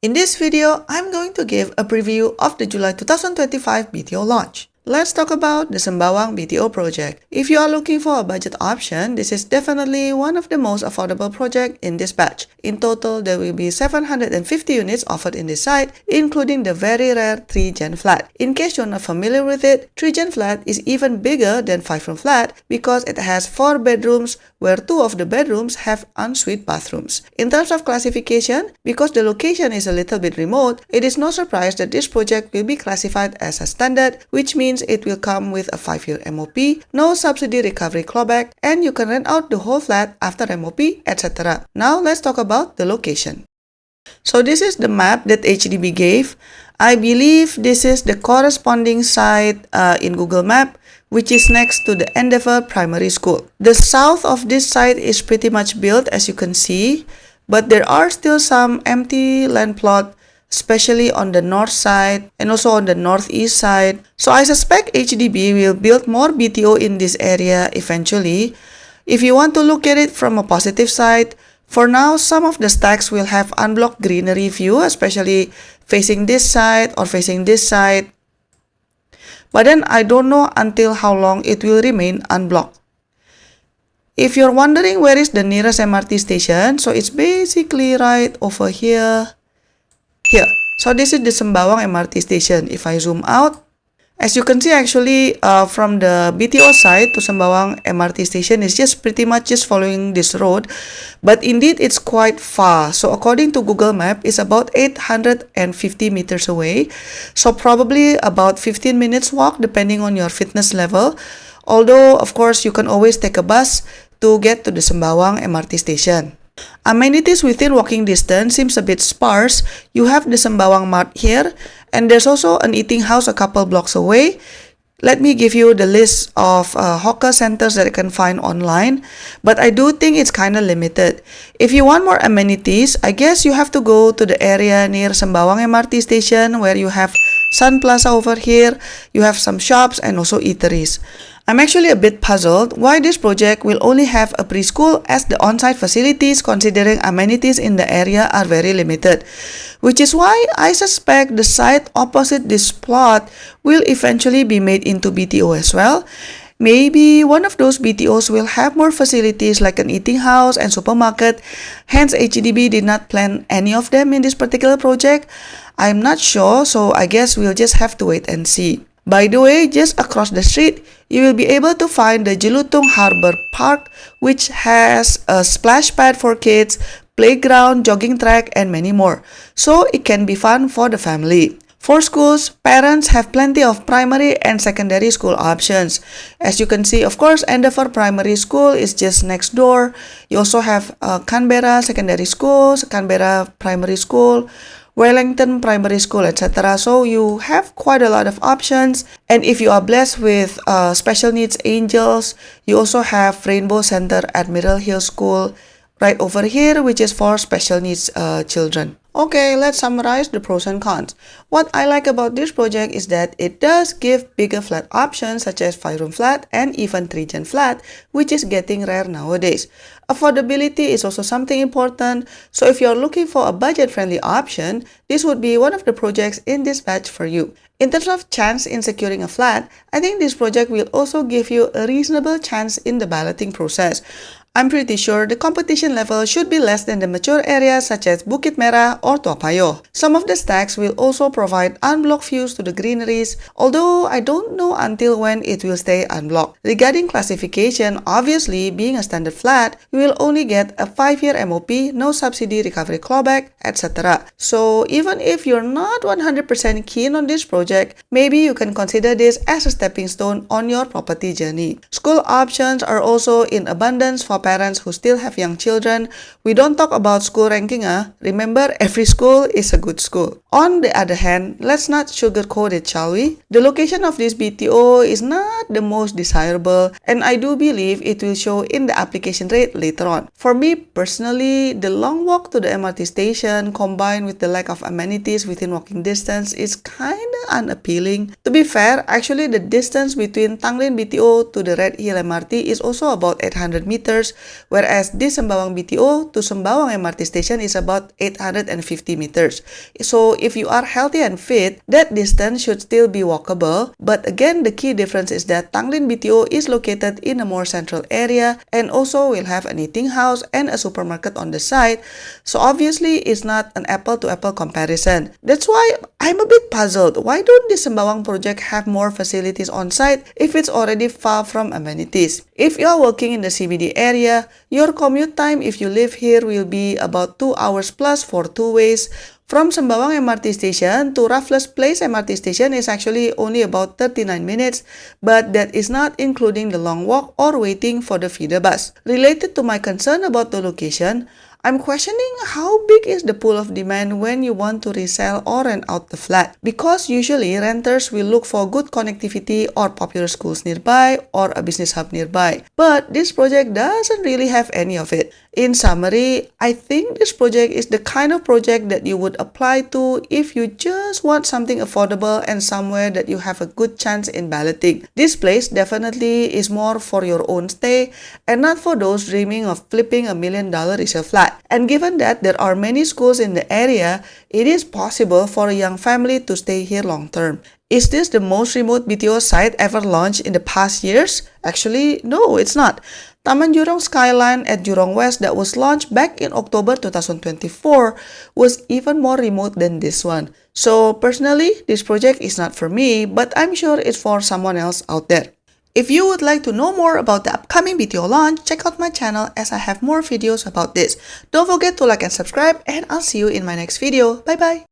In this video, I'm going to give a preview of the July 2025 BTO launch. Let's talk about the Sembawang BTO project. If you are looking for a budget option, this is definitely one of the most affordable projects in this batch. In total, there will be 750 units offered in this site, including the very rare 3-gen flat. In case you're not familiar with it, 3-gen flat is even bigger than 5-room flat because it has 4 bedrooms where 2 of the bedrooms have ensuite bathrooms. In terms of classification, because the location is a little bit remote, it is no surprise that this project will be classified as a standard, which means it will come with a 5-year MOP, no subsidy recovery clawback, and you can rent out the whole flat after MOP, etc. Now let's talk about the location. So this is the map that HDB gave. I believe this is the corresponding site in Google Map, which is next to the Endeavor Primary School. The south of this site is pretty much built, as you can see, but there are still some empty land plot, especially on the north side and also on the northeast side. So I suspect HDB will build more BTO in this area eventually. If you want to look at it from a positive side, for now, some of the stacks will have unblocked greenery view, especially facing this side or facing this side. But then I don't know until how long it will remain unblocked. If you're wondering where is the nearest MRT station, so it's basically right over here. So this is the Sembawang MRT station. If I zoom out, as you can see actually from the BTO side to Sembawang MRT station is just pretty much just following this road, but indeed it's quite far. So according to Google Map, it's about 850 meters away, so probably about 15 minutes walk depending on your fitness level. Although of course you can always take a bus to get to the Sembawang MRT station. Amenities within walking distance seems a bit sparse. You have the Sembawang Mart here, and there's also an eating house a couple blocks away. Let me give you the list of hawker centers that you can find online, but I do think it's kind of limited. If you want more amenities, I guess you have to go to the area near Sembawang MRT station where you have Sun Plaza over here, you have some shops and also eateries. I'm actually a bit puzzled why this project will only have a preschool as the on-site facilities considering amenities in the area are very limited, which is why I suspect the site opposite this plot will eventually be made into BTO as well. Maybe one of those BTOs will have more facilities like an eating house and supermarket, hence HDB did not plan any of them in this particular project. I'm not sure, so I guess we'll just have to wait and see. By the way, just across the street, you will be able to find the Jelutung Harbor Park, which has a splash pad for kids, playground, jogging track, and many more. So it can be fun for the family. For schools, parents have plenty of primary and secondary school options. As you can see, of course, Endeavor Primary School is just next door. You also have Canberra Secondary School, Canberra Primary School, Wellington Primary School, etc. So you have quite a lot of options. And if you are blessed with special needs angels, you also have Rainbow Center Admiral Hill School right over here, which is for special needs children. Okay, let's summarize the pros and cons. What I like about this project is that it does give bigger flat options such as 5-room flat and even 3-gen flat, which is getting rare nowadays. Affordability is also something important, so if you're looking for a budget-friendly option, this would be one of the projects in this batch for you. In terms of chance in securing a flat, I think this project will also give you a reasonable chance in the balloting process. I'm pretty sure the competition level should be less than the mature areas such as Bukit Merah or Payoh. Some of the stacks will also provide unblocked views to the greeneries, although I don't know until when it will stay unblocked. Regarding classification, obviously being a standard flat, you will only get a 5-year MOP, no subsidy recovery clawback, etc. So even if you're not 100% keen on this project, maybe you can consider this as a stepping stone on your property journey. School options are also in abundance for parents who still have young children. We don't talk about school ranking. Remember, every school is a good school. On the other hand, let's not sugarcoat it, shall we? The location of this BTO is not the most desirable, and I do believe it will show in the application rate later on. For me personally, the long walk to the MRT station combined with the lack of amenities within walking distance is kinda unappealing. To be fair, actually the distance between Tanglin BTO to the Redhill MRT is also about 800 meters, meters, whereas this Sembawang BTO to Sembawang MRT station is about 850 meters. So if you are healthy and fit, that distance should still be walkable. But again, the key difference is that Tanglin BTO is located in a more central area and also will have an eating house and a supermarket on the side. So obviously, it's not an apple-to-apple comparison. That's why I'm a bit puzzled. Why don't the Sembawang project have more facilities on site if it's already far from amenities? If you are working in the CBD area, your commute time if you live here will be about 2 hours plus for 2 ways. From Sembawang MRT station to Raffles Place MRT station is actually only about 39 minutes, but that is not including the long walk or waiting for the feeder bus. Related to my concern about the location, I'm questioning how big is the pool of demand when you want to resell or rent out the flat, because usually renters will look for good connectivity or popular schools nearby or a business hub nearby. But this project doesn't really have any of it. In summary, I think this project is the kind of project that you would apply to if you just want something affordable and somewhere that you have a good chance in balloting. This place definitely is more for your own stay and not for those dreaming of flipping $1 million resale flat. And given that there are many schools in the area, it is possible for a young family to stay here long term. Is this the most remote BTO site ever launched in the past years? Actually, no, it's not. Taman Jurong Skyline at Jurong West that was launched back in October 2024 was even more remote than this one. So personally, this project is not for me, but I'm sure it's for someone else out there. If you would like to know more about the upcoming BTO launch, check out my channel as I have more videos about this. Don't forget to like and subscribe, and I'll see you in my next video. Bye bye!